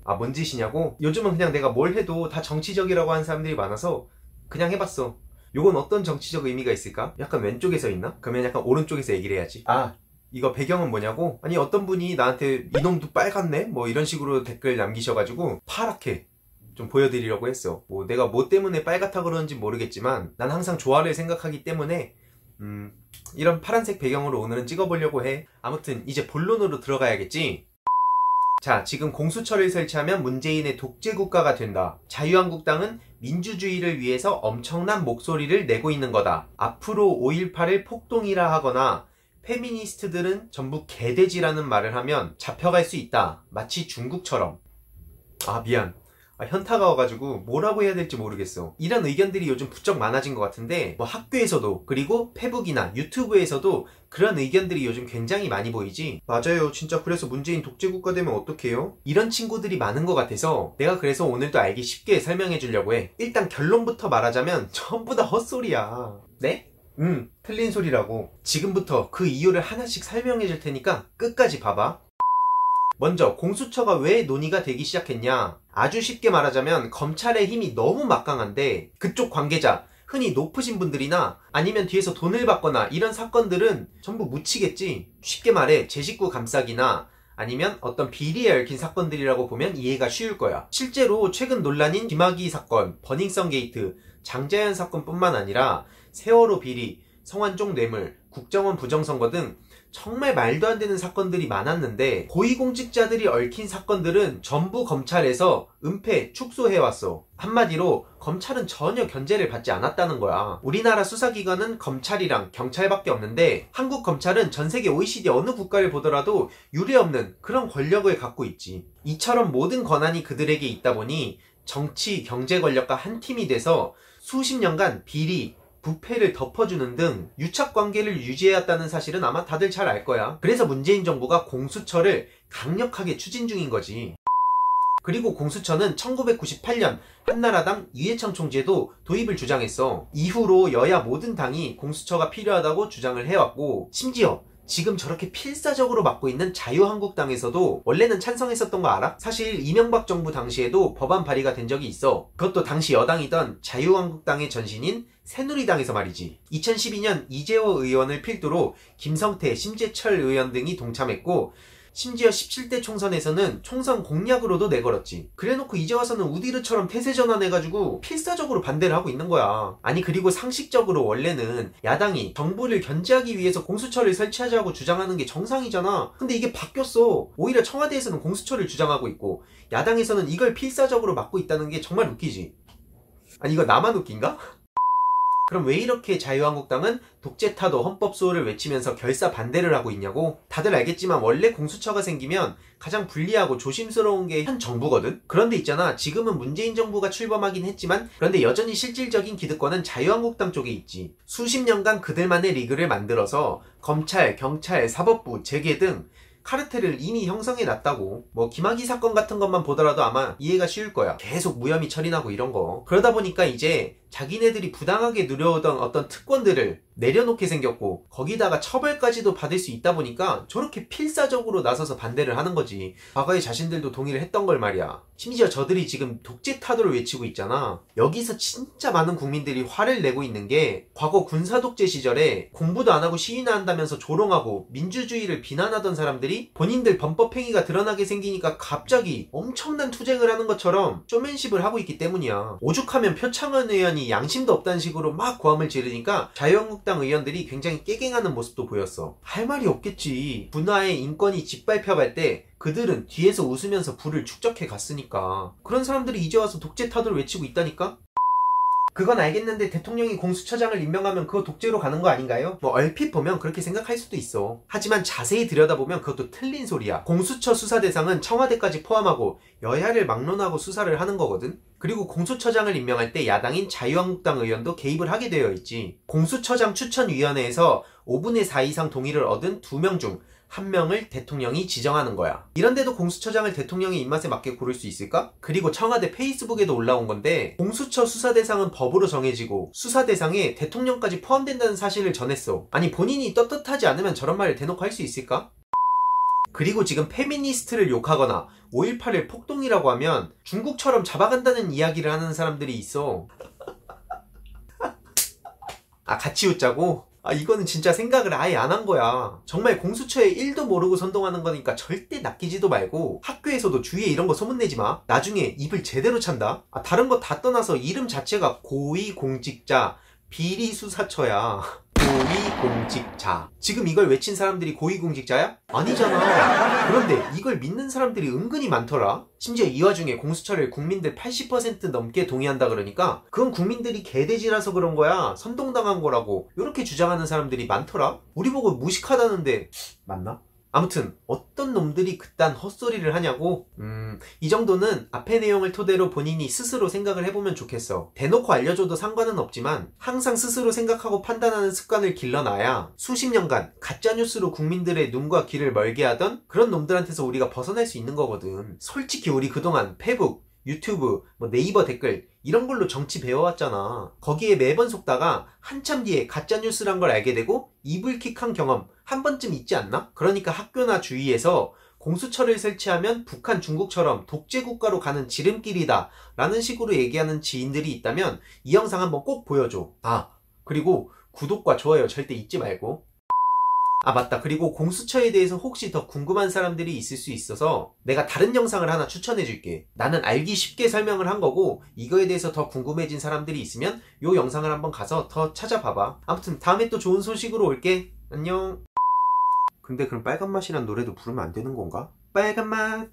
아, 뭔 짓이냐고? 요즘은 그냥 내가 뭘 해도 다 정치적이라고 하는 사람들이 많아서 그냥 해봤어. 요건 어떤 정치적 의미가 있을까? 약간 왼쪽에 서 있나? 그러면 약간 오른쪽에서 얘기를 해야지. 아, 이거 배경은 뭐냐고? 아니, 어떤 분이 나한테 이놈도 빨갛네? 뭐 이런 식으로 댓글 남기셔가지고 파랗게 좀 보여드리려고 했어. 뭐 내가 뭐 때문에 빨갛다 그러는지 모르겠지만 난 항상 조화를 생각하기 때문에 이런 파란색 배경으로 오늘은 찍어보려고 해. 아무튼 이제 본론으로 들어가야겠지? 자, 지금 공수처를 설치하면 문재인의 독재국가가 된다. 자유한국당은 민주주의를 위해서 엄청난 목소리를 내고 있는 거다. 앞으로 5.18을 폭동이라 하거나 페미니스트들은 전부 개돼지라는 말을 하면 잡혀갈 수 있다. 마치 중국처럼. 아, 미안. 현타가 와가지고 뭐라고 해야 될지 모르겠어. 이런 의견들이 요즘 부쩍 많아진 것 같은데 뭐 학교에서도 그리고 페북이나 유튜브에서도 그런 의견들이 요즘 굉장히 많이 보이지. 맞아요. 진짜 그래서 문재인 독재국가 되면 어떡해요? 이런 친구들이 많은 것 같아서 내가 그래서 오늘도 알기 쉽게 설명해 주려고 해. 일단 결론부터 말하자면 전부 다 헛소리야. 네? 틀린 소리라고. 지금부터 그 이유를 하나씩 설명해 줄 테니까 끝까지 봐봐. 먼저 공수처가 왜 논의가 되기 시작했냐. 아주 쉽게 말하자면 검찰의 힘이 너무 막강한데 그쪽 관계자, 흔히 높으신 분들이나 아니면 뒤에서 돈을 받거나 이런 사건들은 전부 묻히겠지. 쉽게 말해 제 식구 감싸기나 아니면 어떤 비리에 얽힌 사건들이라고 보면 이해가 쉬울 거야. 실제로 최근 논란인 김학의 사건, 버닝썬 게이트, 장자연 사건뿐만 아니라 세월호 비리, 성완종 뇌물, 국정원 부정선거 등 정말 말도 안 되는 사건들이 많았는데 고위공직자들이 얽힌 사건들은 전부 검찰에서 은폐, 축소해왔어. 한마디로 검찰은 전혀 견제를 받지 않았다는 거야. 우리나라 수사기관은 검찰이랑 경찰밖에 없는데 한국 검찰은 전 세계 OECD 어느 국가를 보더라도 유례없는 그런 권력을 갖고 있지. 이처럼 모든 권한이 그들에게 있다 보니 정치, 경제 권력과 한 팀이 돼서 수십 년간 비리, 부패를 덮어주는 등 유착관계를 유지해왔다는 사실은 아마 다들 잘 알 거야. 그래서 문재인 정부가 공수처를 강력하게 추진 중인 거지. 그리고 공수처는 1998년 한나라당 이회창 총재도 도입을 주장했어. 이후로 여야 모든 당이 공수처가 필요하다고 주장을 해왔고 심지어 지금 저렇게 필사적으로 맡고 있는 자유한국당에서도 원래는 찬성했었던 거 알아? 사실 이명박 정부 당시에도 법안 발의가 된 적이 있어. 그것도 당시 여당이던 자유한국당의 전신인 새누리당에서 말이지. 2012년 이재호 의원을 필두로 김성태, 심재철 의원 등이 동참했고 심지어 17대 총선에서는 총선 공약으로도 내걸었지. 그래놓고 이제 와서는 우디르처럼 태세 전환해가지고 필사적으로 반대를 하고 있는 거야. 아니 그리고 상식적으로 원래는 야당이 정부를 견제하기 위해서 공수처를 설치하자고 주장하는 게 정상이잖아. 근데 이게 바뀌었어. 오히려 청와대에서는 공수처를 주장하고 있고 야당에서는 이걸 필사적으로 막고 있다는 게 정말 웃기지. 아니 이거 나만 웃긴가? 그럼 왜 이렇게 자유한국당은 독재타도 헌법수호를 외치면서 결사 반대를 하고 있냐고? 다들 알겠지만 원래 공수처가 생기면 가장 불리하고 조심스러운 게 현 정부거든? 그런데 있잖아, 지금은 문재인 정부가 출범하긴 했지만 그런데 여전히 실질적인 기득권은 자유한국당 쪽에 있지. 수십 년간 그들만의 리그를 만들어서 검찰, 경찰, 사법부, 재계 등 카르텔을 이미 형성해 놨다고. 뭐 김학의 사건 같은 것만 보더라도 아마 이해가 쉬울 거야. 계속 무혐의 처리나고 이런 거. 그러다 보니까 이제 자기네들이 부당하게 누려오던 어떤 특권들을 내려놓게 생겼고 거기다가 처벌까지도 받을 수 있다 보니까 저렇게 필사적으로 나서서 반대를 하는 거지. 과거에 자신들도 동의를 했던 걸 말이야. 심지어 저들이 지금 독재 타도를 외치고 있잖아. 여기서 진짜 많은 국민들이 화를 내고 있는 게 과거 군사독재 시절에 공부도 안 하고 시위나 한다면서 조롱하고 민주주의를 비난하던 사람들이 본인들 범법행위가 드러나게 생기니까 갑자기 엄청난 투쟁을 하는 것처럼 쇼맨십을 하고 있기 때문이야. 오죽하면 표창원 의원이 양심도 없다는 식으로 막 고함을 지르니까 자유한국당 의원들이 굉장히 깨갱하는 모습도 보였어. 할 말이 없겠지. 분화의 인권이 짓밟혀갈 때 그들은 뒤에서 웃으면서 불을 축적해 갔으니까. 그런 사람들이 이제 와서 독재 타도를 외치고 있다니까? 그건 알겠는데 대통령이 공수처장을 임명하면 그거 독재로 가는 거 아닌가요? 뭐 얼핏 보면 그렇게 생각할 수도 있어. 하지만 자세히 들여다보면 그것도 틀린 소리야. 공수처 수사 대상은 청와대까지 포함하고 여야를 막론하고 수사를 하는 거거든. 그리고 공수처장을 임명할 때 야당인 자유한국당 의원도 개입을 하게 되어 있지. 공수처장 추천위원회에서 5분의 4 이상 동의를 얻은 2명 중 1명을 대통령이 지정하는 거야. 이런데도 공수처장을 대통령의 입맛에 맞게 고를 수 있을까? 그리고 청와대 페이스북에도 올라온 건데 공수처 수사 대상은 법으로 정해지고 수사 대상에 대통령까지 포함된다는 사실을 전했어. 아니 본인이 떳떳하지 않으면 저런 말을 대놓고 할 수 있을까? 그리고 지금 페미니스트를 욕하거나 5.18을 폭동이라고 하면 중국처럼 잡아간다는 이야기를 하는 사람들이 있어. 아, 같이 웃자고? 아, 이거는 진짜 생각을 아예 안 한 거야. 정말 공수처에 1도 모르고 선동하는 거니까 절대 낚이지도 말고 학교에서도 주위에 이런 거 소문내지 마. 나중에 입을 제대로 찬다. 아, 다른 거 다 떠나서 이름 자체가 고위공직자 비리수사처야. 고위공직자. 지금 이걸 외친 사람들이 고위공직자야? 아니잖아. 그런데 이걸 믿는 사람들이 은근히 많더라. 심지어 이 와중에 공수처를 국민들 80% 넘게 동의한다 그러니까 그건 국민들이 개돼지라서 그런 거야. 선동당한 거라고. 이렇게 주장하는 사람들이 많더라. 우리 보고 무식하다는데 맞나? 아무튼 어떤 놈들이 그딴 헛소리를 하냐고? 이 정도는 앞의 내용을 토대로 본인이 스스로 생각을 해보면 좋겠어. 대놓고 알려줘도 상관은 없지만 항상 스스로 생각하고 판단하는 습관을 길러놔야 수십 년간 가짜뉴스로 국민들의 눈과 귀를 멀게 하던 그런 놈들한테서 우리가 벗어날 수 있는 거거든. 솔직히 우리 그동안 페북, 유튜브, 네이버 댓글 이런 걸로 정치 배워왔잖아. 거기에 매번 속다가 한참 뒤에 가짜뉴스란 걸 알게 되고 이불킥한 경험 한 번쯤 있지 않나? 그러니까 학교나 주위에서 공수처를 설치하면 북한, 중국처럼 독재국가로 가는 지름길이다 라는 식으로 얘기하는 지인들이 있다면 이 영상 한번 꼭 보여줘. 아, 그리고 구독과 좋아요 절대 잊지 말고. 아, 맞다. 그리고 공수처에 대해서 혹시 더 궁금한 사람들이 있을 수 있어서 내가 다른 영상을 하나 추천해 줄게. 나는 알기 쉽게 설명을 한 거고 이거에 대해서 더 궁금해진 사람들이 있으면 요 영상을 한번 가서 더 찾아봐봐. 아무튼 다음에 또 좋은 소식으로 올게. 안녕. 근데 그럼 빨간맛이란 노래도 부르면 안 되는 건가? 빨간맛